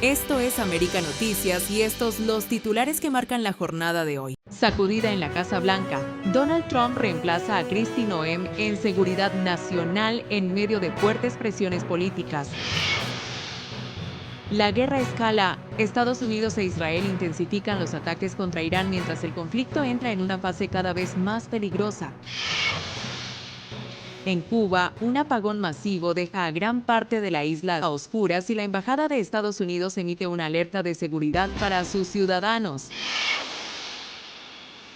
Esto es América Noticias y estos los titulares que marcan la jornada de hoy. Sacudida en la Casa Blanca. Donald Trump reemplaza a Kristi Noem en seguridad nacional en medio de fuertes presiones políticas. La guerra escala. Estados Unidos e Israel intensifican los ataques contra Irán mientras el conflicto entra en una fase cada vez más peligrosa. En Cuba, un apagón masivo deja a gran parte de la isla a oscuras y la Embajada de Estados Unidos emite una alerta de seguridad para sus ciudadanos.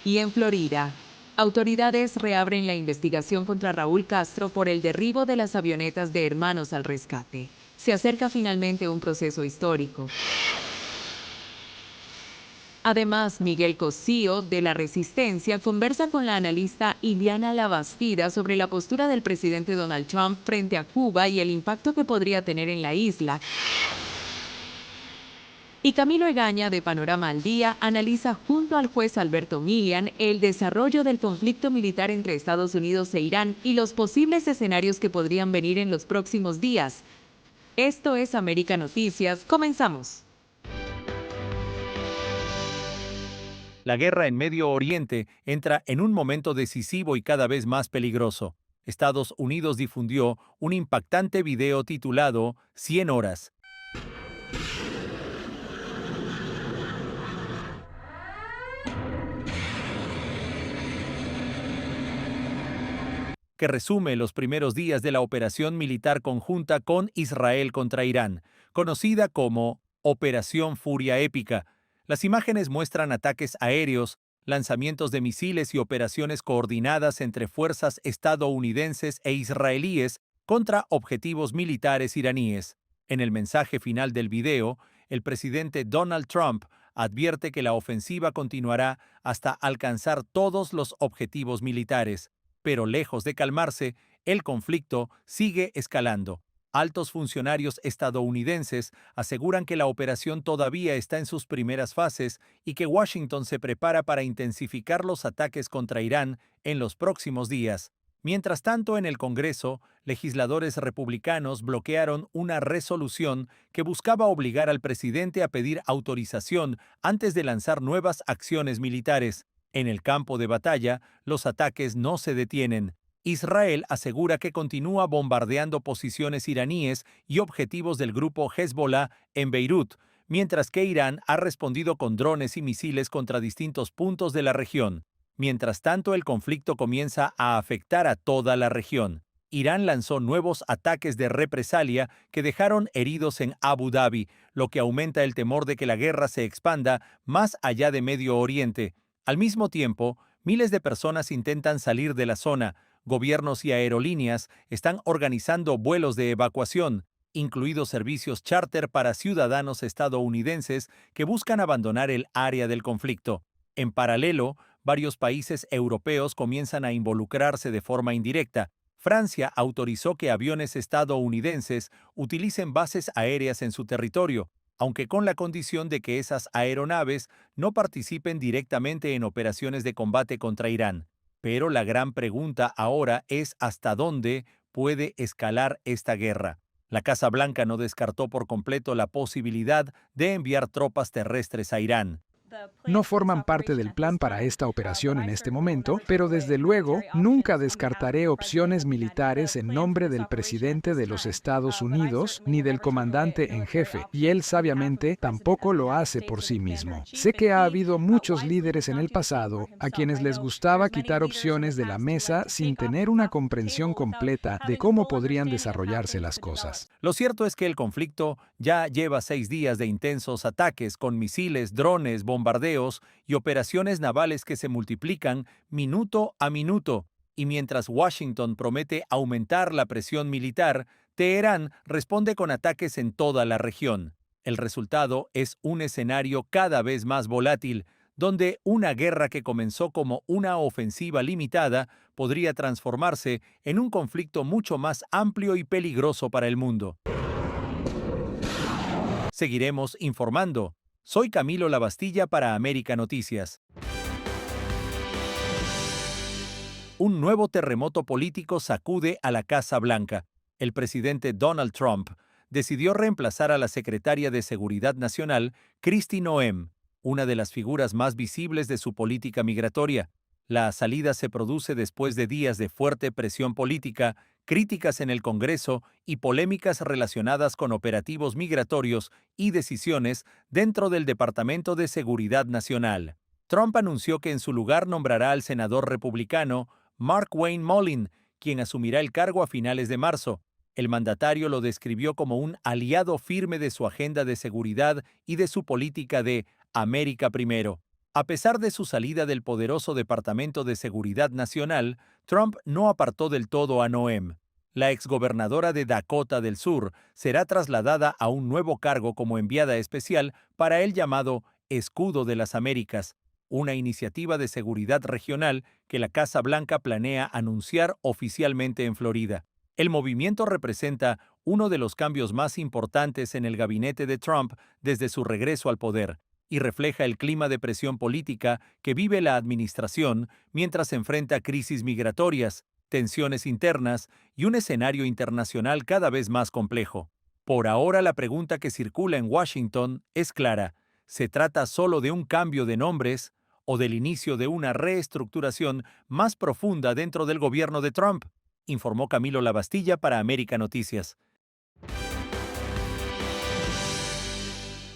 Y en Florida, autoridades reabren la investigación contra Raúl Castro por el derribo de las avionetas de Hermanos al Rescate. Se acerca finalmente un proceso histórico. Además, Miguel Cosío, de La Resistencia, conversa con la analista Iliana Labastida sobre la postura del presidente Donald Trump frente a Cuba y el impacto que podría tener en la isla. Y Camilo Egaña, de Panorama al Día, analiza junto al juez Alberto Milian el desarrollo del conflicto militar entre Estados Unidos e Irán y los posibles escenarios que podrían venir en los próximos días. Esto es América Noticias. Comenzamos. La guerra en Medio Oriente entra en un momento decisivo y cada vez más peligroso. Estados Unidos difundió un impactante video titulado 100 horas, que resume los primeros días de la operación militar conjunta con Israel contra Irán, conocida como Operación Furia Épica. Las imágenes muestran ataques aéreos, lanzamientos de misiles y operaciones coordinadas entre fuerzas estadounidenses e israelíes contra objetivos militares iraníes. En el mensaje final del video, el presidente Donald Trump advierte que la ofensiva continuará hasta alcanzar todos los objetivos militares. Pero lejos de calmarse, el conflicto sigue escalando. Altos funcionarios estadounidenses aseguran que la operación todavía está en sus primeras fases y que Washington se prepara para intensificar los ataques contra Irán en los próximos días. Mientras tanto, en el Congreso, legisladores republicanos bloquearon una resolución que buscaba obligar al presidente a pedir autorización antes de lanzar nuevas acciones militares. En el campo de batalla, los ataques no se detienen. Israel asegura que continúa bombardeando posiciones iraníes y objetivos del grupo Hezbollah en Beirut, mientras que Irán ha respondido con drones y misiles contra distintos puntos de la región. Mientras tanto, el conflicto comienza a afectar a toda la región. Irán lanzó nuevos ataques de represalia que dejaron heridos en Abu Dhabi, lo que aumenta el temor de que la guerra se expanda más allá de Medio Oriente. Al mismo tiempo, miles de personas intentan salir de la zona. Gobiernos y aerolíneas están organizando vuelos de evacuación, incluidos servicios charter para ciudadanos estadounidenses que buscan abandonar el área del conflicto. En paralelo, varios países europeos comienzan a involucrarse de forma indirecta. Francia autorizó que aviones estadounidenses utilicen bases aéreas en su territorio, aunque con la condición de que esas aeronaves no participen directamente en operaciones de combate contra Irán. Pero la gran pregunta ahora es hasta dónde puede escalar esta guerra. La Casa Blanca no descartó por completo la posibilidad de enviar tropas terrestres a Irán. No forman parte del plan para esta operación en este momento, pero desde luego nunca descartaré opciones militares en nombre del presidente de los Estados Unidos ni del comandante en jefe, y él sabiamente tampoco lo hace por sí mismo. Sé que ha habido muchos líderes en el pasado a quienes les gustaba quitar opciones de la mesa sin tener una comprensión completa de cómo podrían desarrollarse las cosas. Lo cierto es que el conflicto ya lleva 6 días de intensos ataques con misiles, drones, bombardeos y operaciones navales que se multiplican minuto a minuto. Y mientras Washington promete aumentar la presión militar, Teherán responde con ataques en toda la región. El resultado es un escenario cada vez más volátil, donde una guerra que comenzó como una ofensiva limitada podría transformarse en un conflicto mucho más amplio y peligroso para el mundo. Seguiremos informando. Soy Camilo Labastilla para América Noticias. Un nuevo terremoto político sacude a la Casa Blanca. El presidente Donald Trump decidió reemplazar a la secretaria de Seguridad Nacional, Kristi Noem, una de las figuras más visibles de su política migratoria. La salida se produce después de días de fuerte presión política, críticas en el Congreso y polémicas relacionadas con operativos migratorios y decisiones dentro del Departamento de Seguridad Nacional. Trump anunció que en su lugar nombrará al senador republicano Mark Wayne Mullin, quien asumirá el cargo a finales de marzo. El mandatario lo describió como un aliado firme de su agenda de seguridad y de su política de América primero. A pesar de su salida del poderoso Departamento de Seguridad Nacional, Trump no apartó del todo a Noem. La exgobernadora de Dakota del Sur será trasladada a un nuevo cargo como enviada especial para el llamado Escudo de las Américas, una iniciativa de seguridad regional que la Casa Blanca planea anunciar oficialmente en Florida. El movimiento representa uno de los cambios más importantes en el gabinete de Trump desde su regreso al poder, y refleja el clima de presión política que vive la administración mientras enfrenta crisis migratorias, tensiones internas y un escenario internacional cada vez más complejo. Por ahora, la pregunta que circula en Washington es clara: ¿se trata solo de un cambio de nombres o del inicio de una reestructuración más profunda dentro del gobierno de Trump? Informó Camilo Lavastilla para América Noticias.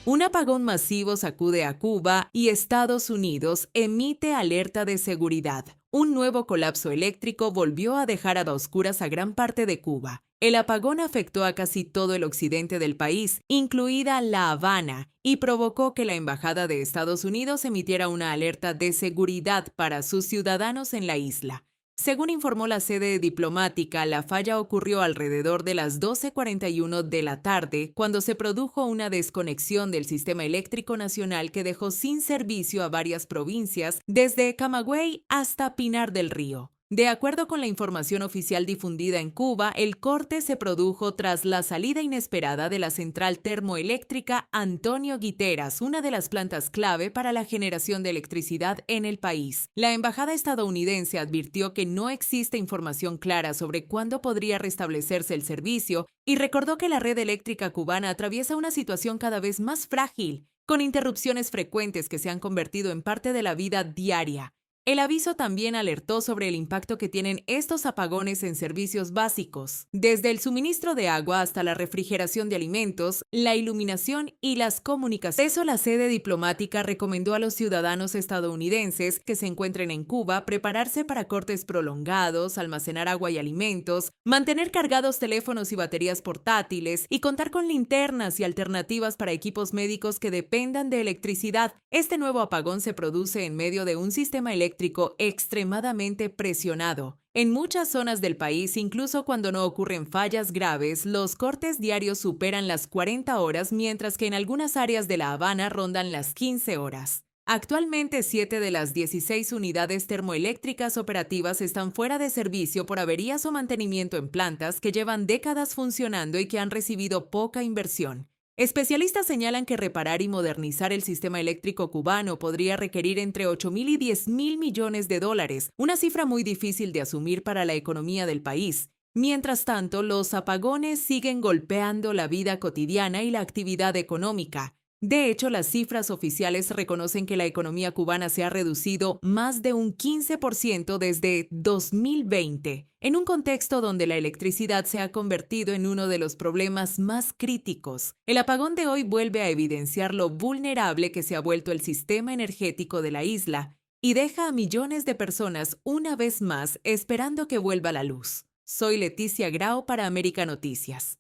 Un apagón masivo sacude a Cuba y Estados Unidos emite alerta de seguridad. Un nuevo colapso eléctrico volvió a dejar a oscuras a gran parte de Cuba. El apagón afectó a casi todo el occidente del país, incluida La Habana, y provocó que la Embajada de Estados Unidos emitiera una alerta de seguridad para sus ciudadanos en la isla. Según informó la sede diplomática, la falla ocurrió alrededor de las 12:41 de la tarde, cuando se produjo una desconexión del sistema eléctrico nacional que dejó sin servicio a varias provincias, desde Camagüey hasta Pinar del Río. De acuerdo con la información oficial difundida en Cuba, el corte se produjo tras la salida inesperada de la central termoeléctrica Antonio Guiteras, una de las plantas clave para la generación de electricidad en el país. La embajada estadounidense advirtió que no existe información clara sobre cuándo podría restablecerse el servicio y recordó que la red eléctrica cubana atraviesa una situación cada vez más frágil, con interrupciones frecuentes que se han convertido en parte de la vida diaria. El aviso también alertó sobre el impacto que tienen estos apagones en servicios básicos, desde el suministro de agua hasta la refrigeración de alimentos, la iluminación y las comunicaciones. Por eso, la sede diplomática recomendó a los ciudadanos estadounidenses que se encuentren en Cuba prepararse para cortes prolongados, almacenar agua y alimentos, mantener cargados teléfonos y baterías portátiles y contar con linternas y alternativas para equipos médicos que dependan de electricidad. Este nuevo apagón se produce en medio de un sistema eléctrico extremadamente presionado. En muchas zonas del país, incluso cuando no ocurren fallas graves, los cortes diarios superan las 40 horas, mientras que en algunas áreas de La Habana rondan las 15 horas. Actualmente, 7 de las 16 unidades termoeléctricas operativas están fuera de servicio por averías o mantenimiento en plantas que llevan décadas funcionando y que han recibido poca inversión. Especialistas señalan que reparar y modernizar el sistema eléctrico cubano podría requerir entre 8.000 y 10.000 millones de dólares, una cifra muy difícil de asumir para la economía del país. Mientras tanto, los apagones siguen golpeando la vida cotidiana y la actividad económica. De hecho, las cifras oficiales reconocen que la economía cubana se ha reducido más de un 15% desde 2020, en un contexto donde la electricidad se ha convertido en uno de los problemas más críticos. El apagón de hoy vuelve a evidenciar lo vulnerable que se ha vuelto el sistema energético de la isla y deja a millones de personas una vez más esperando que vuelva la luz. Soy Leticia Grau para América Noticias.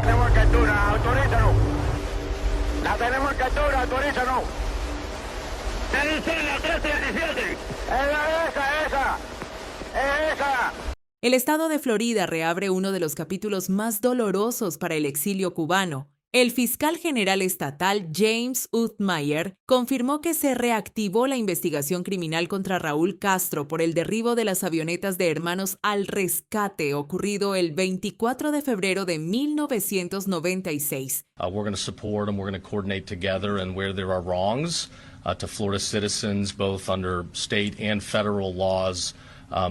Tenemos captura, autorízanos. La tenemos captura, autorízanos. La 1317. Esa. El estado de Florida reabre uno de los capítulos más dolorosos para el exilio cubano. El fiscal general estatal James Uthmeier confirmó que se reactivó la investigación criminal contra Raúl Castro por el derribo de las avionetas de Hermanos al Rescate ocurrido el 24 de febrero de 1996. We're going to support and we're going to coordinate together, and where there are wrongs to Florida citizens, both under state and federal laws,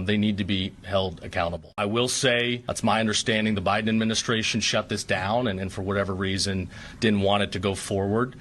they need to be held accountable. I will say, that's my understanding, the Biden administration shut this down and for whatever reason didn't want it to go forward.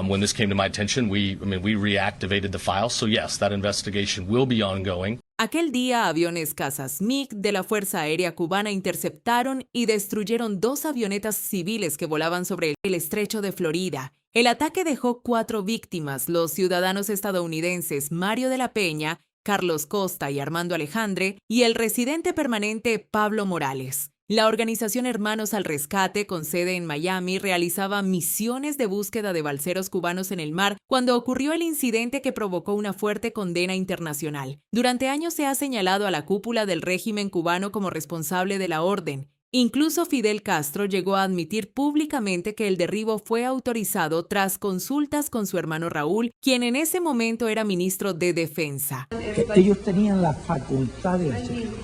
When this came to my attention, we reactivated the file. So yes, that investigation will be ongoing. Aquel día, aviones cazas MiG de la Fuerza Aérea Cubana interceptaron y destruyeron 2 avionetas civiles que volaban sobre el estrecho de Florida. El ataque dejó 4 víctimas, los ciudadanos estadounidenses Mario de la Peña, Carlos Costa y Armando Alejandre, y el residente permanente Pablo Morales. La organización Hermanos al Rescate, con sede en Miami, realizaba misiones de búsqueda de balseros cubanos en el mar cuando ocurrió el incidente que provocó una fuerte condena internacional. Durante años se ha señalado a la cúpula del régimen cubano como responsable de la orden. Incluso Fidel Castro llegó a admitir públicamente que el derribo fue autorizado tras consultas con su hermano Raúl, quien en ese momento era ministro de Defensa. Ellos tenían la facultad de hacerlo.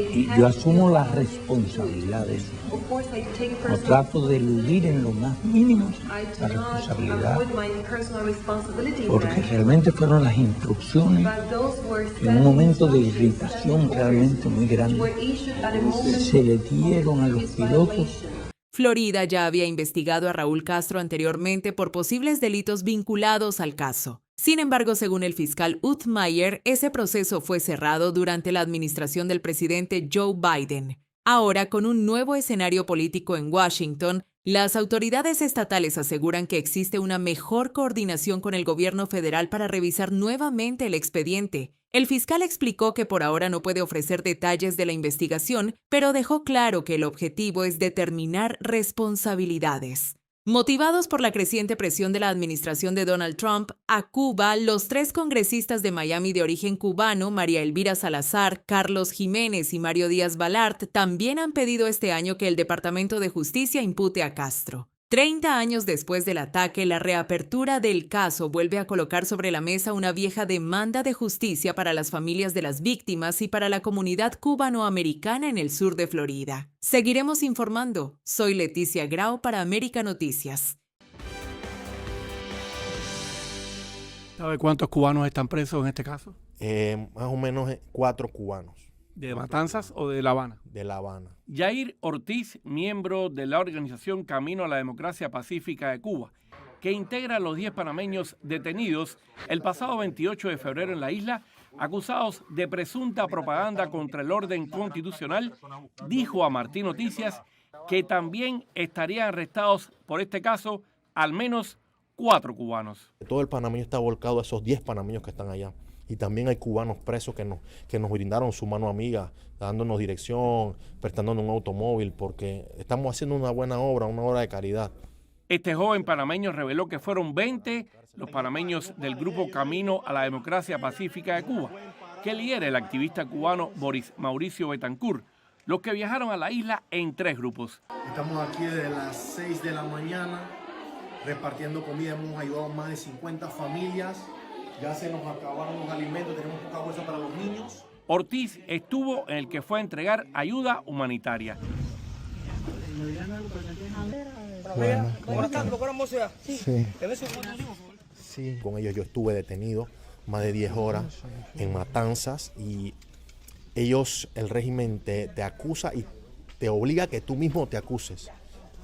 Y yo asumo la responsabilidad de eso. No trato de eludir en lo más mínimo la responsabilidad, porque realmente fueron las instrucciones en un momento de irritación realmente muy grande. Se le dieron a los pilotos. Florida ya había investigado a Raúl Castro anteriormente por posibles delitos vinculados al caso. Sin embargo, según el fiscal Uthmeier, ese proceso fue cerrado durante la administración del presidente Joe Biden. Ahora, con un nuevo escenario político en Washington, las autoridades estatales aseguran que existe una mejor coordinación con el gobierno federal para revisar nuevamente el expediente. El fiscal explicó que por ahora no puede ofrecer detalles de la investigación, pero dejó claro que el objetivo es determinar responsabilidades. Motivados por la creciente presión de la administración de Donald Trump a Cuba, los 3 congresistas de Miami de origen cubano, María Elvira Salazar, Carlos Jiménez y Mario Díaz Balart, también han pedido este año que el Departamento de Justicia impute a Castro. 30 años después del ataque, la reapertura del caso vuelve a colocar sobre la mesa una vieja demanda de justicia para las familias de las víctimas y para la comunidad cubanoamericana en el sur de Florida. Seguiremos informando. Soy Leticia Grau para América Noticias. ¿Sabe cuántos cubanos están presos en este caso? Más o menos 4 cubanos. ¿De Matanzas o de La Habana? De La Habana. Yair Ortiz, miembro de la organización Camino a la Democracia Pacífica de Cuba, que integra a los 10 panameños detenidos el pasado 28 de febrero en la isla, acusados de presunta propaganda contra el orden constitucional, dijo a Martín Noticias que también estarían arrestados por este caso al menos 4 cubanos. Todo el panameño está volcado a esos 10 panameños que están allá. Y también hay cubanos presos que nos brindaron su mano amiga, dándonos dirección, prestándonos un automóvil, porque estamos haciendo una buena obra, una obra de caridad. Este joven panameño reveló que fueron 20 los panameños del grupo Camino a la Democracia Pacífica de Cuba, que lidera el activista cubano Mauricio Betancourt, los que viajaron a la isla en 3 grupos. Estamos aquí desde las 6 de la mañana repartiendo comida, hemos ayudado a más de 50 familias. Ya se nos acabaron los alimentos, tenemos poca bolsa para los niños. Ortiz estuvo en el que fue a entregar ayuda humanitaria. Sí. Con ellos yo estuve detenido más de 10 horas en Matanzas y ellos, el régimen te acusa y te obliga a que tú mismo te acuses.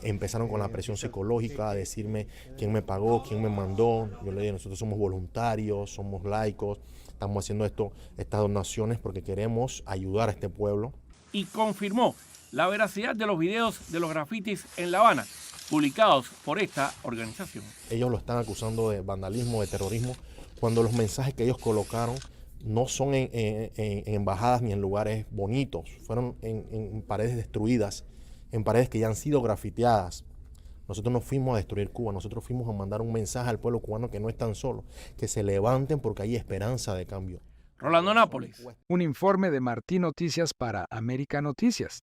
Empezaron con la presión psicológica, a decirme quién me pagó, quién me mandó. Yo le dije, nosotros somos voluntarios, somos laicos, estamos haciendo estas donaciones porque queremos ayudar a este pueblo. Y confirmó la veracidad de los videos de los grafitis en La Habana, publicados por esta organización. Ellos lo están acusando de vandalismo, de terrorismo, cuando los mensajes que ellos colocaron no son en embajadas ni en lugares bonitos, fueron en paredes destruidas, en paredes que ya han sido grafiteadas. Nosotros no fuimos a destruir Cuba, nosotros fuimos a mandar un mensaje al pueblo cubano que no están solos, que se levanten porque hay esperanza de cambio. Rolando Nápoles. Un informe de Martín Noticias para América Noticias.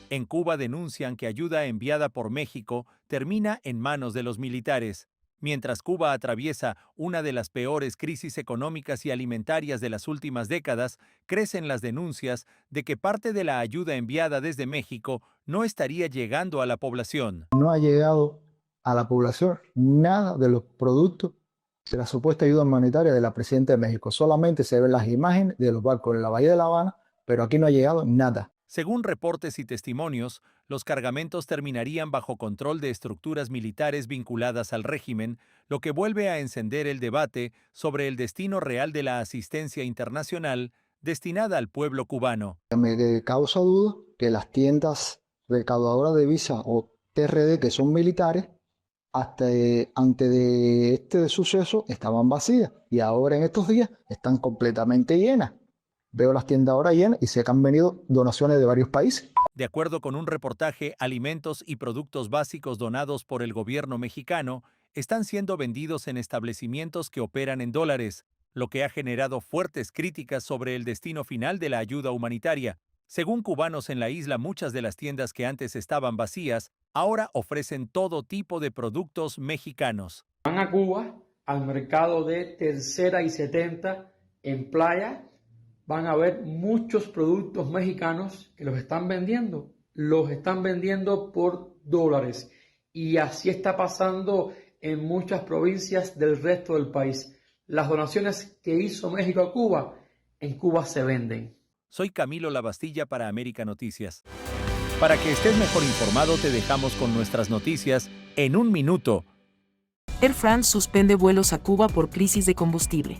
En Cuba denuncian que ayuda enviada por México termina en manos de los militares. Mientras Cuba atraviesa una de las peores crisis económicas y alimentarias de las últimas décadas, crecen las denuncias de que parte de la ayuda enviada desde México no estaría llegando a la población. No ha llegado a la población nada de los productos de la supuesta ayuda humanitaria de la presidenta de México. Solamente se ven las imágenes de los barcos en la Bahía de La Habana, pero aquí no ha llegado nada. Según reportes y testimonios, los cargamentos terminarían bajo control de estructuras militares vinculadas al régimen, lo que vuelve a encender el debate sobre el destino real de la asistencia internacional destinada al pueblo cubano. Me causa duda que las tiendas recaudadoras de visa o TRD, que son militares, hasta antes de este suceso estaban vacías y ahora en estos días están completamente llenas. Veo las tiendas ahora llenas y sé que han venido donaciones de varios países. De acuerdo con un reportaje, alimentos y productos básicos donados por el gobierno mexicano están siendo vendidos en establecimientos que operan en dólares, lo que ha generado fuertes críticas sobre el destino final de la ayuda humanitaria. Según cubanos en la isla, muchas de las tiendas que antes estaban vacías ahora ofrecen todo tipo de productos mexicanos. Van a Cuba, al mercado de Tercera y 70 en Playa, van a ver muchos productos mexicanos que los están vendiendo por dólares. Y así está pasando en muchas provincias del resto del país. Las donaciones que hizo México a Cuba, en Cuba se venden. Soy Camilo Labastilla para América Noticias. Para que estés mejor informado, te dejamos con nuestras noticias en un minuto. Air France suspende vuelos a Cuba por crisis de combustible.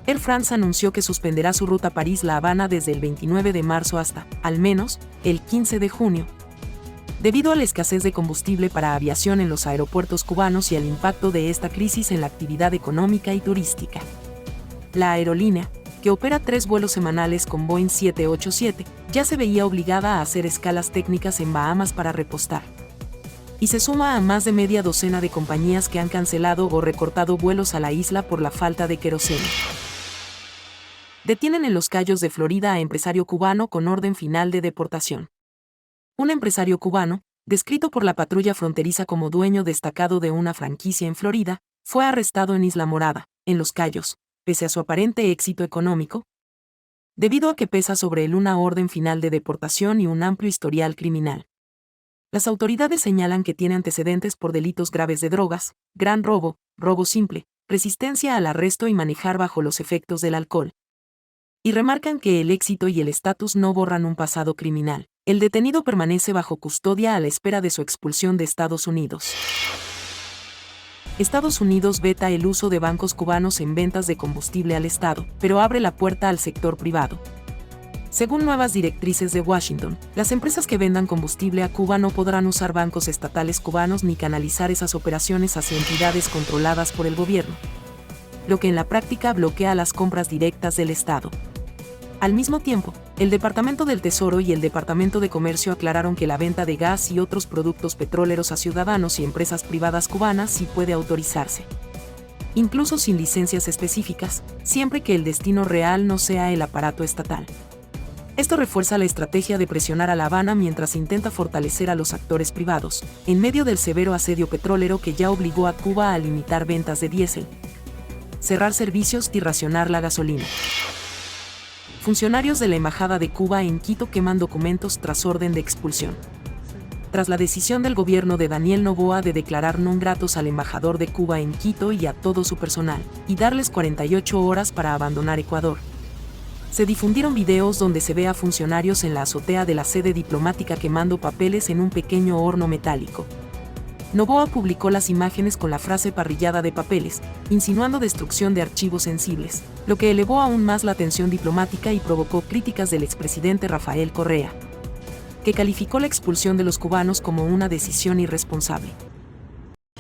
Air France anunció que suspenderá su ruta París-La Habana desde el 29 de marzo hasta, al menos, el 15 de junio, debido a la escasez de combustible para aviación en los aeropuertos cubanos y al impacto de esta crisis en la actividad económica y turística. La aerolínea, que opera 3 vuelos semanales con Boeing 787, ya se veía obligada a hacer escalas técnicas en Bahamas para repostar. Y se suma a más de media docena de compañías que han cancelado o recortado vuelos a la isla por la falta de queroseno. Detienen en Los Cayos de Florida a empresario cubano con orden final de deportación. Un empresario cubano, descrito por la patrulla fronteriza como dueño destacado de una franquicia en Florida, fue arrestado en Isla Morada, en Los Cayos, pese a su aparente éxito económico, debido a que pesa sobre él una orden final de deportación y un amplio historial criminal. Las autoridades señalan que tiene antecedentes por delitos graves de drogas, gran robo, robo simple, resistencia al arresto y manejar bajo los efectos del alcohol. Y remarcan que el éxito y el estatus no borran un pasado criminal. El detenido permanece bajo custodia a la espera de su expulsión de Estados Unidos. Estados Unidos veta el uso de bancos cubanos en ventas de combustible al Estado, pero abre la puerta al sector privado. Según nuevas directrices de Washington, las empresas que vendan combustible a Cuba no podrán usar bancos estatales cubanos ni canalizar esas operaciones hacia entidades controladas por el gobierno, lo que en la práctica bloquea las compras directas del Estado. Al mismo tiempo, el Departamento del Tesoro y el Departamento de Comercio aclararon que la venta de gas y otros productos petroleros a ciudadanos y empresas privadas cubanas sí puede autorizarse, incluso sin licencias específicas, siempre que el destino real no sea el aparato estatal. Esto refuerza la estrategia de presionar a La Habana mientras intenta fortalecer a los actores privados, en medio del severo asedio petrolero que ya obligó a Cuba a limitar ventas de diésel, cerrar servicios y racionar la gasolina. Funcionarios de la Embajada de Cuba en Quito queman documentos tras orden de expulsión. Tras la decisión del gobierno de Daniel Noboa de declarar non gratos al embajador de Cuba en Quito y a todo su personal, y darles 48 horas para abandonar Ecuador, se difundieron videos donde se ve a funcionarios en la azotea de la sede diplomática quemando papeles en un pequeño horno metálico. Noboa publicó las imágenes con la frase parrillada de papeles, insinuando destrucción de archivos sensibles, lo que elevó aún más la tensión diplomática y provocó críticas del expresidente Rafael Correa, que calificó la expulsión de los cubanos como una decisión irresponsable.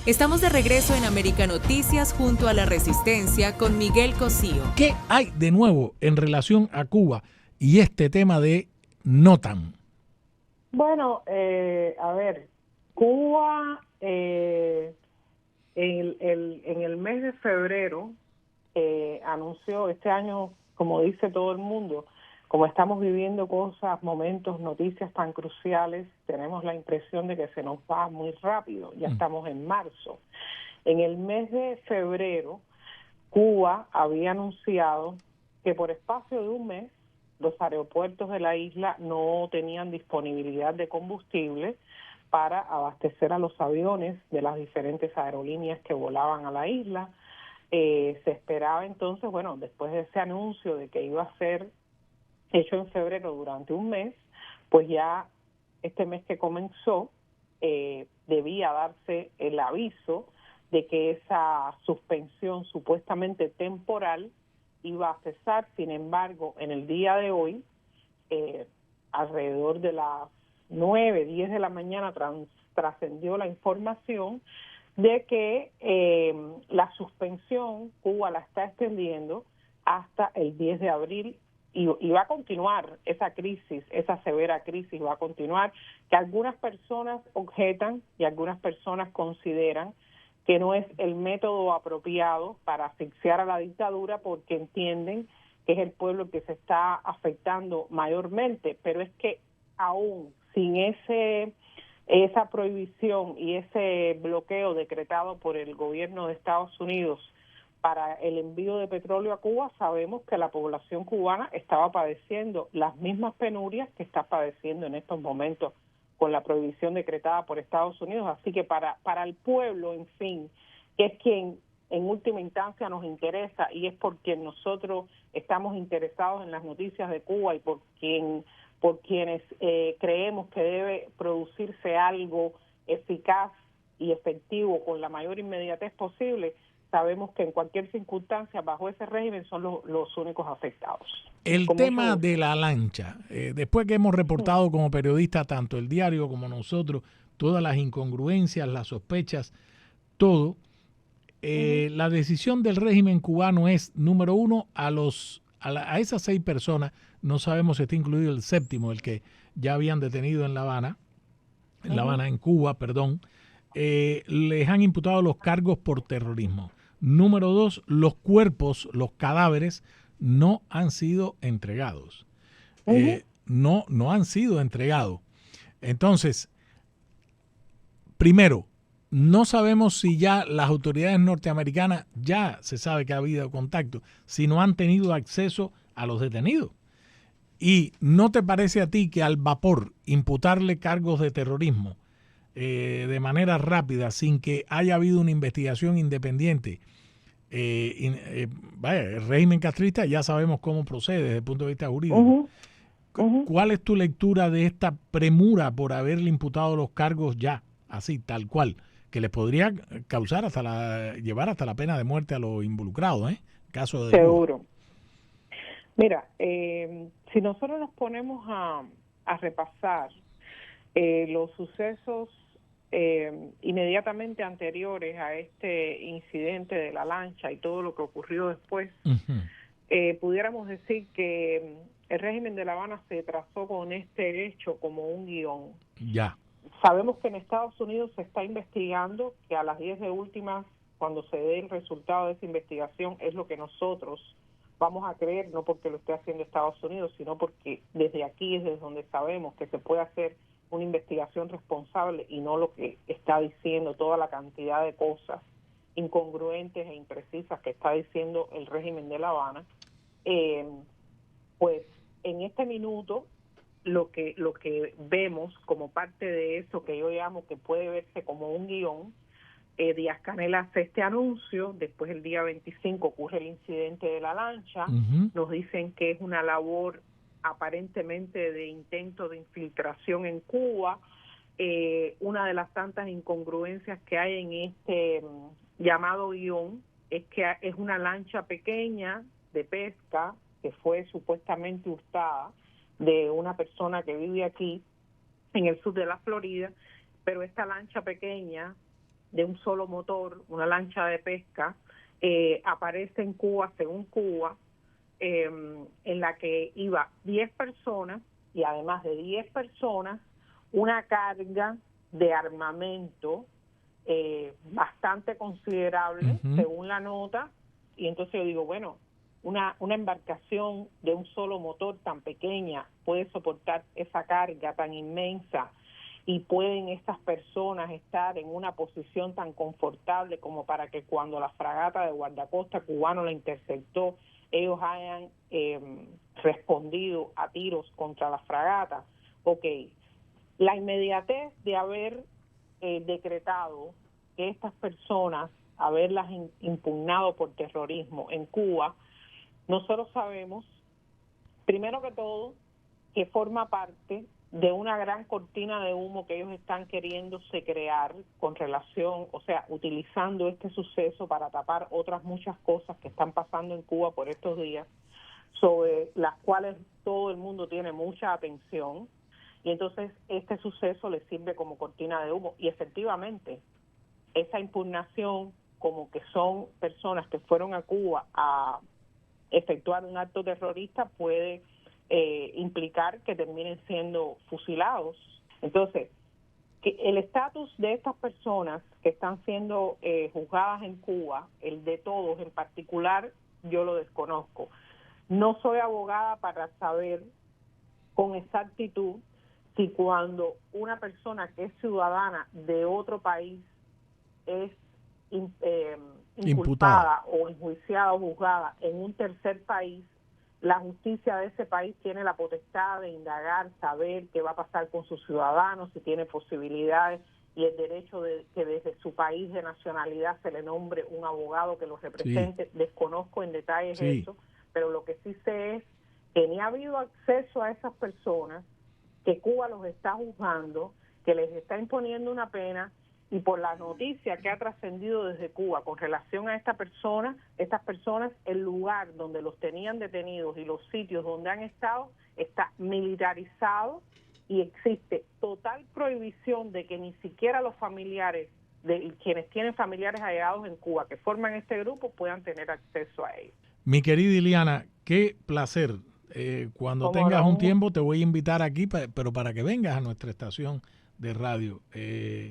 Estamos de regreso en América Noticias junto a La Resistencia con Miguel Cosío. ¿Qué hay de nuevo en relación a Cuba y este tema de NOTAM? Bueno, a ver, Cuba en el mes de febrero anunció este año, como dice todo el mundo, como estamos viviendo cosas, momentos, noticias tan cruciales, tenemos la impresión de que se nos va muy rápido. Ya estamos en marzo. En el mes de febrero, Cuba había anunciado que por espacio de un mes los aeropuertos de la isla no tenían disponibilidad de combustible para abastecer a los aviones de las diferentes aerolíneas que volaban a la isla. Se esperaba entonces, bueno, después de ese anuncio de que iba a ser hecho en febrero durante un mes, pues ya este mes que comenzó debía darse el aviso de que esa suspensión supuestamente temporal iba a cesar. Sin embargo, en el día de hoy, alrededor de las 9, 10 de la mañana trascendió la información de que la suspensión Cuba la está extendiendo hasta el 10 de abril y va a continuar esa crisis, esa severa crisis va a continuar, que algunas personas objetan y algunas personas consideran que no es el método apropiado para asfixiar a la dictadura porque entienden que es el pueblo el que se está afectando mayormente, pero es que aún sin esa prohibición y ese bloqueo decretado por el gobierno de Estados Unidos para el envío de petróleo a Cuba, sabemos que la población cubana estaba padeciendo las mismas penurias que está padeciendo en estos momentos con la prohibición decretada por Estados Unidos. Así que para el pueblo, en fin, que es quien en última instancia nos interesa y es por quien nosotros estamos interesados en las noticias de Cuba y por quienes creemos que debe producirse algo eficaz y efectivo con la mayor inmediatez posible, sabemos que en cualquier circunstancia bajo ese régimen son los únicos afectados. El tema de la lancha, después que hemos reportado como periodistas, tanto el diario como nosotros, todas las incongruencias, las sospechas, todo, la decisión del régimen cubano es, número uno, a esas 6 personas, no sabemos si está incluido el séptimo, el que ya habían detenido en La Habana, en Cuba, perdón, les han imputado los cargos por terrorismo. Número 2, los cuerpos, los cadáveres, no han sido entregados. No han sido entregados. Entonces, primero, no sabemos si ya las autoridades norteamericanas, ya se sabe que ha habido contacto, si no han tenido acceso a los detenidos. ¿Y no te parece a ti que al vapor imputarle cargos de terrorismo de manera rápida, sin que haya habido una investigación independiente, el régimen castrista ya sabemos cómo procede desde el punto de vista jurídico? ¿Cuál es tu lectura de esta premura por haberle imputado los cargos ya, así, tal cual, que les podría causar llevar hasta la pena de muerte a los involucrados, caso de seguro Cuba? Mira, si nosotros nos ponemos a repasar los sucesos inmediatamente anteriores a este incidente de la lancha y todo lo que ocurrió después, pudiéramos decir que el régimen de La Habana se trazó con este hecho como un guión. Ya. Sabemos que en Estados Unidos se está investigando, que a las 10 de últimas, cuando se dé el resultado de esa investigación, es lo que nosotros vamos a creer, no porque lo esté haciendo Estados Unidos, sino porque desde aquí es desde donde sabemos que se puede hacer una investigación responsable y no lo que está diciendo toda la cantidad de cosas incongruentes e imprecisas que está diciendo el régimen de La Habana. Pues en este minuto lo que vemos como parte de eso que yo llamo que puede verse como un guión, Díaz-Canel hace este anuncio, después el día 25 ocurre el incidente de la lancha, nos dicen que es una labor aparentemente de intento de infiltración en Cuba. Una de las tantas incongruencias que hay en este llamado guión es que es una lancha pequeña de pesca que fue supuestamente hurtada de una persona que vive aquí en el sur de la Florida, pero esta lancha pequeña de un solo motor, una lancha de pesca, aparece en Cuba, según Cuba, en la que iba 10 personas y además de 10 personas, una carga de armamento bastante considerable, según la nota, y entonces yo digo, bueno, una embarcación de un solo motor tan pequeña puede soportar esa carga tan inmensa y pueden estas personas estar en una posición tan confortable como para que cuando la fragata de guardacosta cubano la interceptó, ellos hayan respondido a tiros contra la fragata. Ok, La inmediatez de haber decretado que estas personas, haberlas impugnado por terrorismo en Cuba, nosotros sabemos, primero que todo, que forma parte de una gran cortina de humo que ellos están queriéndose crear con relación, o sea, utilizando este suceso para tapar otras muchas cosas que están pasando en Cuba por estos días, sobre las cuales todo el mundo tiene mucha atención, y entonces este suceso les sirve como cortina de humo, y efectivamente esa impugnación, como que son personas que fueron a Cuba a efectuar un acto terrorista, puede implicar que terminen siendo fusilados. Entonces, que el estatus de estas personas que están siendo juzgadas en Cuba, el de todos en particular, yo lo desconozco. No soy abogada para saber con exactitud si cuando una persona que es ciudadana de otro país es inculpada o enjuiciada o juzgada en un tercer país, la justicia de ese país tiene la potestad de indagar, saber qué va a pasar con sus ciudadanos, si tiene posibilidades y el derecho de que desde su país de nacionalidad se le nombre un abogado que los represente. Sí. Desconozco en detalles eso, pero lo que sí sé es que ni ha habido acceso a esas personas, que Cuba los está juzgando, que les está imponiendo una pena, y por la noticia que ha trascendido desde Cuba con relación a estas personas, el lugar donde los tenían detenidos y los sitios donde han estado está militarizado y existe total prohibición de que ni siquiera los familiares, de quienes tienen familiares allegados en Cuba que forman este grupo, puedan tener acceso a ellos. Mi querida Iliana, qué placer. Cuando tengas un tiempo te voy a invitar aquí, pero para que vengas a nuestra estación de radio.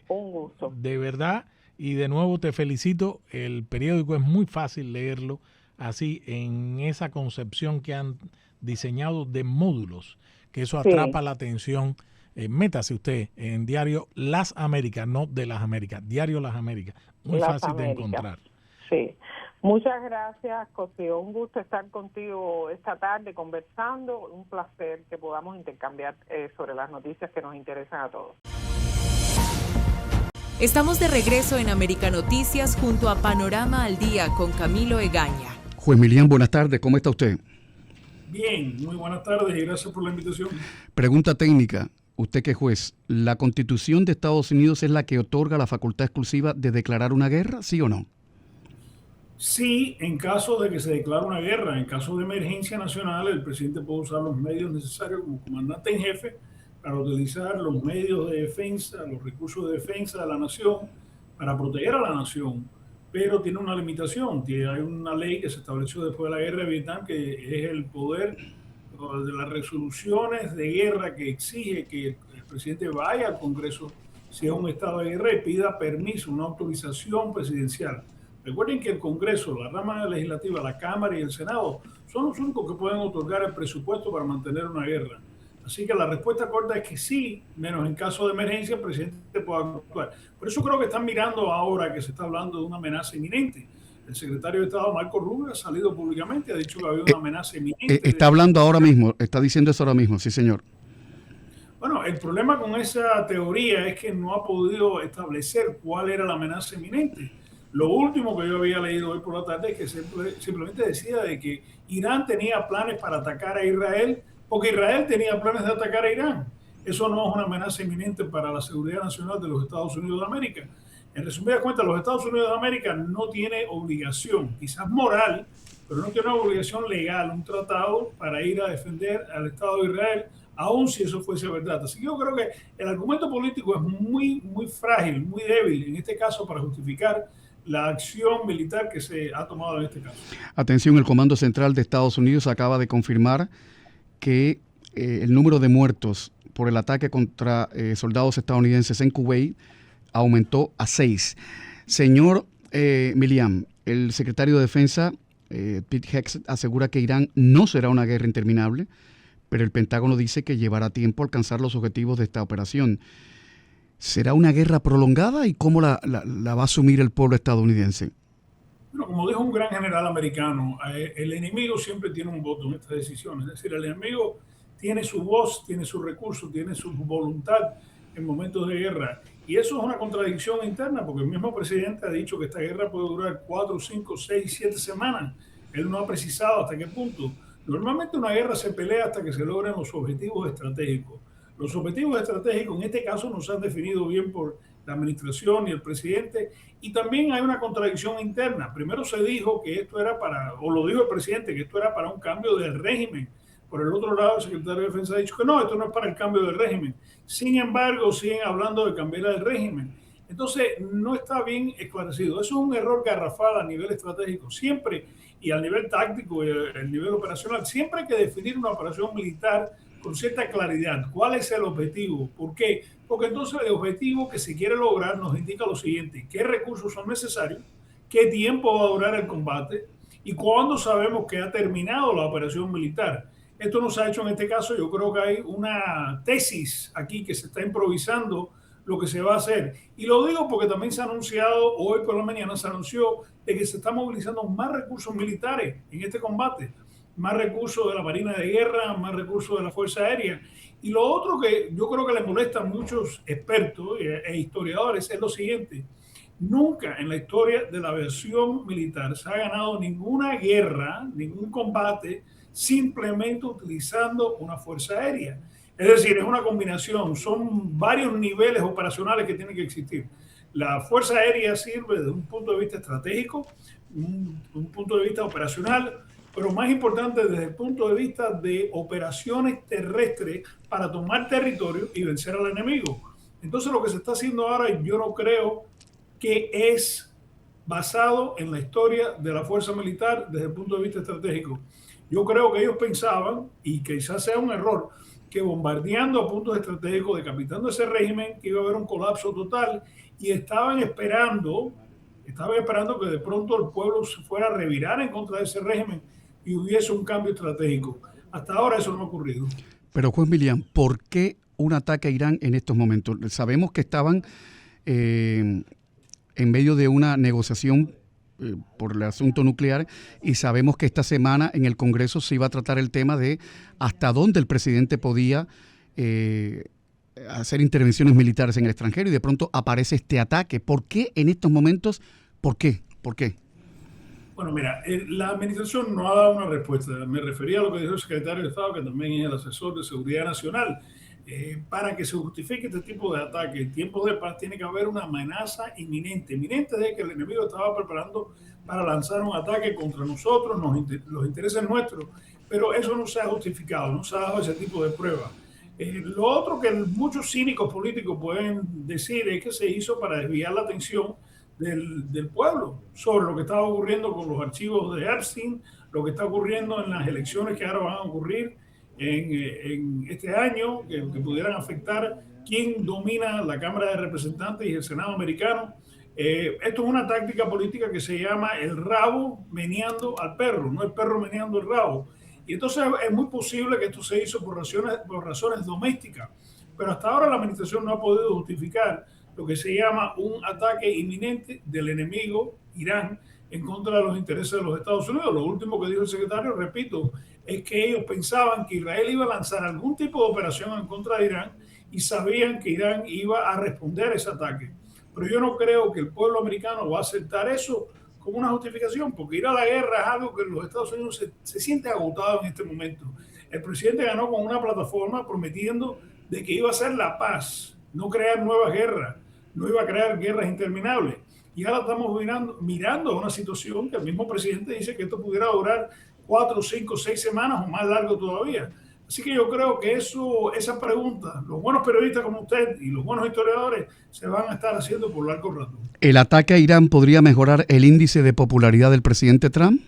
Un gusto. De verdad, y de nuevo te felicito. El periódico es muy fácil leerlo, así en esa concepción que han diseñado de módulos, que eso atrapa la atención. Métase usted en Diario Las Américas, no de Las Américas, Diario Las Américas. Muy fácil de encontrar. Sí. Muchas gracias, Cosío. Un gusto estar contigo esta tarde conversando. Un placer que podamos intercambiar sobre las noticias que nos interesan a todos. Estamos de regreso en América Noticias junto a Panorama al Día con Camilo Egaña. Juez Milián, buenas tardes. ¿Cómo está usted? Bien, muy buenas tardes y gracias por la invitación. Pregunta técnica. Usted que es juez, ¿la Constitución de Estados Unidos es la que otorga la facultad exclusiva de declarar una guerra, sí o no? Sí, en caso de que se declare una guerra, en caso de emergencia nacional, el presidente puede usar los medios necesarios como comandante en jefe para utilizar los medios de defensa, los recursos de defensa de la nación para proteger a la nación, pero tiene una limitación. Hay una ley que se estableció después de la guerra de Vietnam que es el poder de las resoluciones de guerra que exige que el presidente vaya al Congreso si es un estado de guerra y pida permiso, una autorización presidencial. Recuerden que el Congreso, la rama legislativa, la Cámara y el Senado son los únicos que pueden otorgar el presupuesto para mantener una guerra. Así que la respuesta corta es que sí, menos en caso de emergencia el presidente puede actuar. Por eso creo que están mirando ahora que se está hablando de una amenaza inminente. El secretario de Estado, Marco Rubio, ha salido públicamente, ha dicho que había una amenaza inminente. Está hablando ahora mismo, está diciendo eso ahora mismo, sí señor. Bueno, el problema con esa teoría es que no ha podido establecer cuál era la amenaza inminente. Lo último que yo había leído hoy por la tarde es que simplemente decía de que Irán tenía planes para atacar a Israel porque Israel tenía planes de atacar a Irán. Eso no es una amenaza inminente para la seguridad nacional de los Estados Unidos de América. En resumidas cuentas, los Estados Unidos de América no tiene obligación, quizás moral, pero no tiene una obligación legal, un tratado para ir a defender al Estado de Israel, aun si eso fuese verdad. Así que yo creo que el argumento político es muy frágil, muy débil en este caso para justificar la acción militar que se ha tomado en este caso. Atención, el Comando Central de Estados Unidos acaba de confirmar que el número de muertos por el ataque contra soldados estadounidenses en Kuwait aumentó a 6. Señor Milián, el secretario de Defensa, Pete Hegseth, asegura que Irán no será una guerra interminable, pero el Pentágono dice que llevará tiempo alcanzar los objetivos de esta operación. ¿Será una guerra prolongada y cómo la va a asumir el pueblo estadounidense? Bueno, como dijo un gran general americano, el enemigo siempre tiene un voto en estas decisiones. Es decir, el enemigo tiene su voz, tiene sus recursos, tiene su voluntad en momentos de guerra. Y eso es una contradicción interna, porque el mismo presidente ha dicho que esta guerra puede durar 4, 5, 6, 7 semanas. Él no ha precisado hasta qué punto. Normalmente una guerra se pelea hasta que se logren los objetivos estratégicos. Los objetivos estratégicos en este caso no se han definido bien por la administración y el presidente, y también hay una contradicción interna. Primero se dijo que esto era para, o lo dijo el presidente, que esto era para un cambio del régimen. Por el otro lado, el secretario de Defensa ha dicho que no, esto no es para el cambio del régimen. Sin embargo, siguen hablando de cambiar el régimen. Entonces, no está bien esclarecido. Eso es un error garrafal a nivel estratégico. Siempre, y a nivel táctico y a nivel operacional, siempre hay que definir una operación militar con cierta claridad. ¿Cuál es el objetivo? ¿Por qué? Porque entonces el objetivo que se quiere lograr nos indica lo siguiente: qué recursos son necesarios, qué tiempo va a durar el combate y cuándo sabemos que ha terminado la operación militar. Esto no se ha hecho en este caso. Yo creo que hay una tesis aquí que se está improvisando lo que se va a hacer. Y lo digo porque también se ha anunciado, hoy por la mañana se anunció de que se están movilizando más recursos militares en este combate. Más recursos de la Marina de Guerra, más recursos de la Fuerza Aérea. Y lo otro que yo creo que le molesta a muchos expertos e historiadores es lo siguiente: nunca en la historia de la aviación militar se ha ganado ninguna guerra, ningún combate, simplemente utilizando una Fuerza Aérea. Es decir, es una combinación, son varios niveles operacionales que tienen que existir. La Fuerza Aérea sirve desde un punto de vista estratégico, un punto de vista operacional, pero más importante desde el punto de vista de operaciones terrestres para tomar territorio y vencer al enemigo. Entonces lo que se está haciendo ahora, yo no creo que es basado en la historia de la fuerza militar desde el punto de vista estratégico. Yo creo que ellos pensaban, y quizás sea un error, que bombardeando a puntos estratégicos, decapitando ese régimen, que iba a haber un colapso total, y estaban esperando que de pronto el pueblo se fuera a revirar en contra de ese régimen y hubiese un cambio estratégico. Hasta ahora eso no ha ocurrido. Pero Juan Milián, ¿por qué un ataque a Irán en estos momentos? Sabemos que estaban en medio de una negociación por el asunto nuclear, y sabemos que esta semana en el Congreso se iba a tratar el tema de hasta dónde el presidente podía hacer intervenciones militares en el extranjero, y de pronto aparece este ataque. ¿Por qué en estos momentos? ¿Por qué? ¿Por qué? Bueno, mira, la administración no ha dado una respuesta. Me refería a lo que dijo el secretario de Estado, que también es el asesor de seguridad nacional. Para que se justifique este tipo de ataque en tiempos de paz, tiene que haber una amenaza inminente de que el enemigo estaba preparando para lanzar un ataque contra nosotros, los intereses nuestros, pero eso no se ha justificado, no se ha dado ese tipo de pruebas. Lo otro que muchos cínicos políticos pueden decir es que se hizo para desviar la atención del pueblo sobre lo que estaba ocurriendo con los archivos de Epstein, lo que está ocurriendo en las elecciones que ahora van a ocurrir en este año, que pudieran afectar quién domina la Cámara de Representantes y el Senado americano. Esto es una táctica política que se llama el rabo meneando al perro, no el perro meneando el rabo. Y entonces es muy posible que esto se hizo por razones domésticas, pero hasta ahora la administración no ha podido justificar lo que se llama un ataque inminente del enemigo, Irán, en contra de los intereses de los Estados Unidos. Lo último que dijo el secretario, repito, es que ellos pensaban que Israel iba a lanzar algún tipo de operación en contra de Irán y sabían que Irán iba a responder a ese ataque. Pero yo no creo que el pueblo americano va a aceptar eso como una justificación, porque ir a la guerra es algo que los Estados Unidos se siente agotado en este momento. El presidente ganó con una plataforma prometiendo de que iba a hacer la paz, no crear nuevas guerras, no iba a crear guerras interminables. Y ahora estamos mirando a una situación que el mismo presidente dice que esto pudiera durar 4, 5, 6 semanas o más largo todavía. Así que yo creo que esa pregunta, los buenos periodistas como usted y los buenos historiadores se van a estar haciendo por largo rato. ¿El ataque a Irán podría mejorar el índice de popularidad del presidente Trump?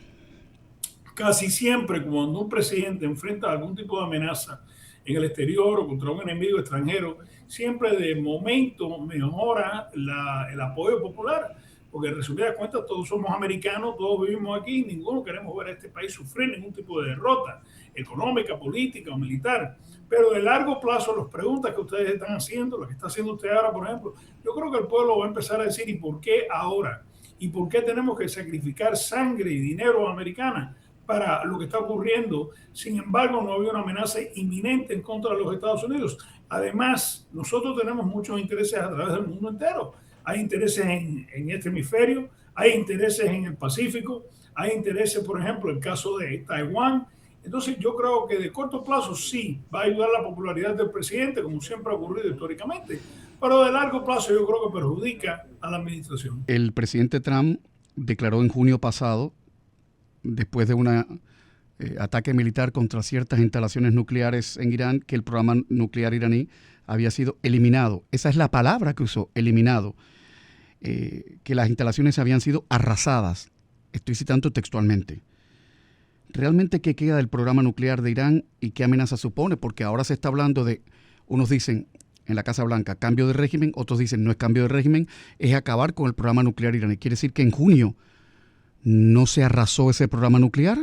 Casi siempre cuando un presidente enfrenta algún tipo de amenaza en el exterior o contra un enemigo extranjero, siempre de momento mejora el apoyo popular, porque en resumidas cuentas todos somos americanos, todos vivimos aquí, ninguno queremos ver a este país sufrir ningún tipo de derrota económica, política o militar. Pero de largo plazo, las preguntas que ustedes están haciendo, las que está haciendo usted ahora, por ejemplo, yo creo que el pueblo va a empezar a decir, ¿y por qué ahora? ¿Y por qué tenemos que sacrificar sangre y dinero americana para lo que está ocurriendo. Sin embargo, no había una amenaza inminente en contra de los Estados Unidos. Además, nosotros tenemos muchos intereses a través del mundo entero. Hay intereses en este hemisferio, hay intereses en el Pacífico, hay intereses, por ejemplo, en el caso de Taiwán. Entonces, yo creo que de corto plazo sí va a ayudar la popularidad del presidente, como siempre ha ocurrido históricamente, pero de largo plazo yo creo que perjudica a la administración. El presidente Trump declaró en junio pasado, después de un ataque militar contra ciertas instalaciones nucleares en Irán, que el programa nuclear iraní había sido eliminado. Esa es la palabra que usó, eliminado. Que las instalaciones habían sido arrasadas. Estoy citando textualmente. ¿Realmente qué queda del programa nuclear de Irán y qué amenaza supone? Porque ahora se está hablando de, unos dicen en la Casa Blanca, cambio de régimen, otros dicen no es cambio de régimen, es acabar con el programa nuclear iraní. ¿Quiere decir que en junio no se arrasó ese programa nuclear?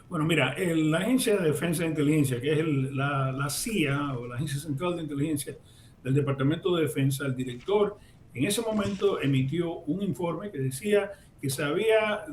Bueno, mira, la Agencia de Defensa de Inteligencia, que es la CIA o la Agencia Central de Inteligencia del Departamento de Defensa, el director en ese momento emitió un informe que decía que se había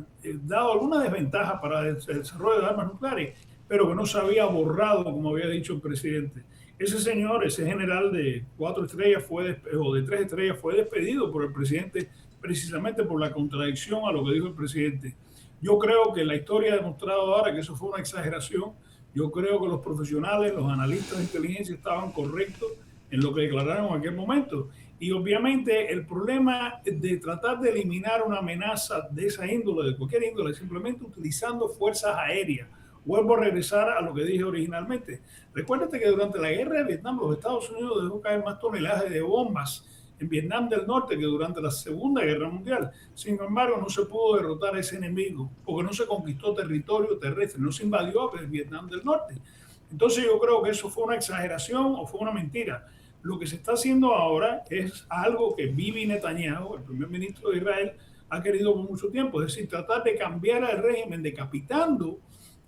dado alguna desventaja para el desarrollo de armas nucleares, pero que no se había borrado, como había dicho el presidente. Ese señor, ese general de 4 estrellas o de 3 estrellas fue despedido por el presidente precisamente por la contradicción a lo que dijo el presidente. Yo creo que la historia ha demostrado ahora que eso fue una exageración. Yo creo que los profesionales, los analistas de inteligencia estaban correctos en lo que declararon en aquel momento. Y obviamente el problema de tratar de eliminar una amenaza de esa índole, de cualquier índole, simplemente utilizando fuerzas aéreas. Vuelvo a regresar a lo que dije originalmente. Recuérdate que durante la guerra de Vietnam los Estados Unidos dejó caer más toneladas de bombas en Vietnam del Norte que durante la Segunda Guerra Mundial. Sin embargo, no se pudo derrotar a ese enemigo porque no se conquistó territorio terrestre, no se invadió a Vietnam del Norte. Entonces yo creo que eso fue una exageración o fue una mentira. Lo que se está haciendo ahora es algo que Bibi Netanyahu, el primer ministro de Israel, ha querido por mucho tiempo, es decir, tratar de cambiar el régimen decapitando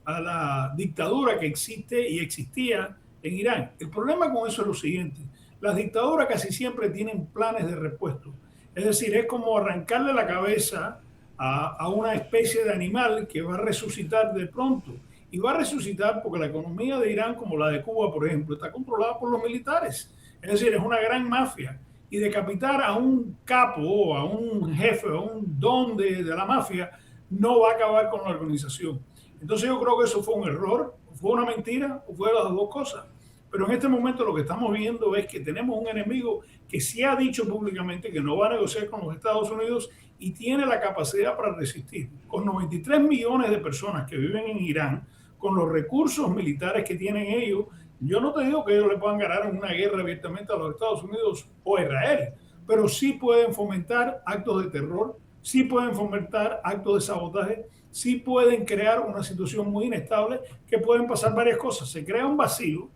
a la dictadura que existe y existía en Irán. El problema con eso es lo siguiente: las dictaduras casi siempre tienen planes de repuesto. Es decir, es como arrancarle la cabeza a una especie de animal que va a resucitar de pronto. Y va a resucitar porque la economía de Irán, como la de Cuba, por ejemplo, está controlada por los militares. Es decir, es una gran mafia. Y decapitar a un capo, a un jefe, a un don de la mafia, no va a acabar con la organización. Entonces yo creo que eso fue un error, fue una mentira, o fue las dos cosas. Pero en este momento lo que estamos viendo es que tenemos un enemigo que sí ha dicho públicamente que no va a negociar con los Estados Unidos y tiene la capacidad para resistir. Con 93 millones de personas que viven en Irán, con los recursos militares que tienen ellos, yo no te digo que ellos le puedan ganar en una guerra abiertamente a los Estados Unidos o a Israel, pero sí pueden fomentar actos de terror, sí pueden fomentar actos de sabotaje, sí pueden crear una situación muy inestable que pueden pasar varias cosas. Se crea un vacío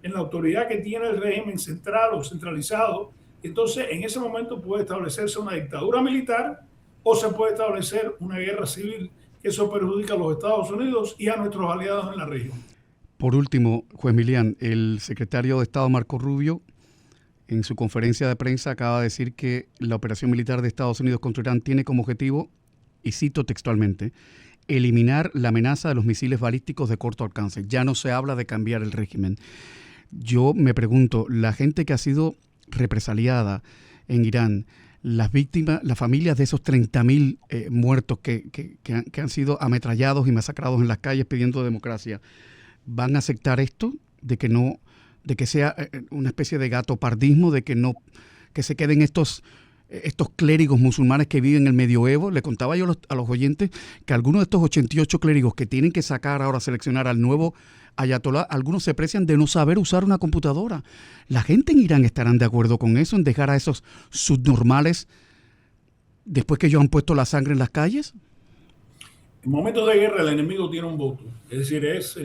en la autoridad que tiene el régimen central o centralizado. Entonces, en ese momento puede establecerse una dictadura militar o se puede establecer una guerra civil, que eso perjudica a los Estados Unidos y a nuestros aliados en la región. Por último, juez Milián, el secretario de Estado Marco Rubio, en su conferencia de prensa, acaba de decir que la operación militar de Estados Unidos contra Irán tiene como objetivo, y cito textualmente, eliminar la amenaza de los misiles balísticos de corto alcance. Ya no se habla de cambiar el régimen. Yo me pregunto, la gente que ha sido represaliada en Irán, las víctimas, las familias de esos 30.000 muertos que han sido ametrallados y masacrados en las calles pidiendo democracia, ¿van a aceptar esto? De que sea una especie de gatopardismo, de que se queden estos clérigos musulmanes que viven en el medioevo. Le contaba yo a los oyentes que algunos de estos 88 clérigos que tienen que sacar ahora, seleccionar al nuevo ayatolá, algunos se precian de no saber usar una computadora. ¿La gente en Irán estarán de acuerdo con eso, en dejar a esos subnormales después que ellos han puesto la sangre en las calles? En momentos de guerra el enemigo tiene un voto, es decir, es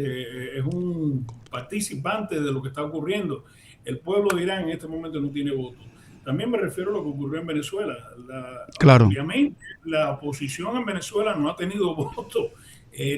un participante de lo que está ocurriendo. El pueblo de Irán en este momento no tiene voto. También me refiero a lo que ocurrió en Venezuela. Claro. Obviamente la oposición en Venezuela no ha tenido voto.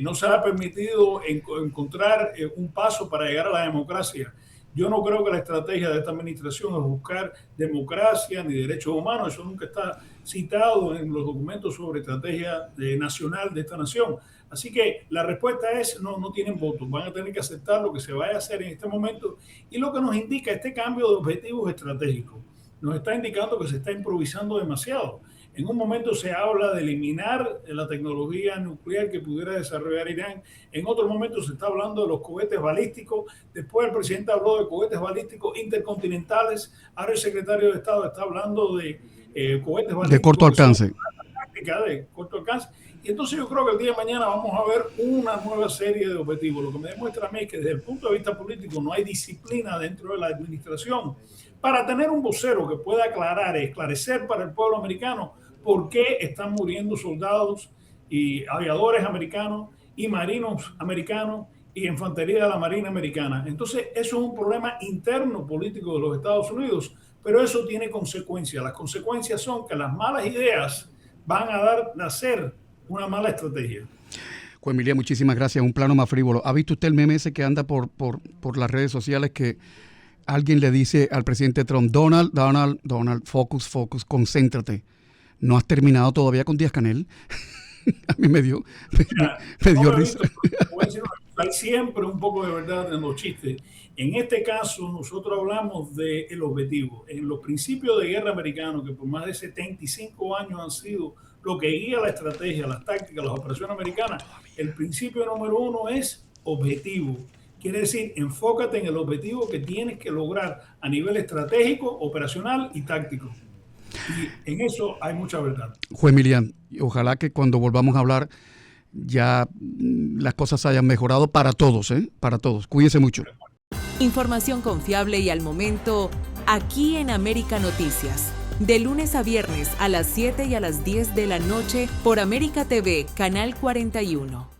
No se ha permitido encontrar un paso para llegar a la democracia. Yo no creo que la estrategia de esta administración es buscar democracia ni derechos humanos. Eso nunca está citado en los documentos sobre estrategia nacional de esta nación. Así que la respuesta es no tienen votos, van a tener que aceptar lo que se vaya a hacer en este momento y lo que nos indica este cambio de objetivos estratégicos. Nos está indicando que se está improvisando demasiado. En un momento se habla de eliminar la tecnología nuclear que pudiera desarrollar Irán. En otro momento se está hablando de los cohetes balísticos. Después el presidente habló de cohetes balísticos intercontinentales. Ahora el secretario de Estado está hablando de cohetes balísticos de corto alcance. De corto alcance. Y entonces yo creo que el día de mañana vamos a ver una nueva serie de objetivos. Lo que me demuestra a mí es que desde el punto de vista político no hay disciplina dentro de la administración para tener un vocero que pueda aclarar, esclarecer para el pueblo americano por qué están muriendo soldados y aviadores americanos y marinos americanos y infantería de la Marina americana. Entonces, eso es un problema interno político de los Estados Unidos, pero eso tiene consecuencias. Las consecuencias son que las malas ideas van a dar nacer una mala estrategia. Juan Milián, muchísimas gracias. Un plano más frívolo. ¿Ha visto usted el meme ese que anda por las redes sociales que alguien le dice al presidente Trump, Donald, focus, concéntrate? ¿No has terminado todavía con Díaz-Canel? A mí me dio risa. Hay siempre un poco de verdad en los chistes. En este caso, nosotros hablamos del objetivo. En los principios de guerra americanos, que por más de 75 años han sido lo que guía la estrategia, las tácticas, las operaciones americanas, el principio número 1 es objetivo. Quiere decir, enfócate en el objetivo que tienes que lograr a nivel estratégico, operacional y táctico. Y en eso hay mucha verdad. Juan Milián, ojalá que cuando volvamos a hablar ya las cosas hayan mejorado para todos, para todos. Cuídese mucho. Información confiable y al momento, aquí en América Noticias. De lunes a viernes a las 7 y a las 10 de la noche por América TV, Canal 41.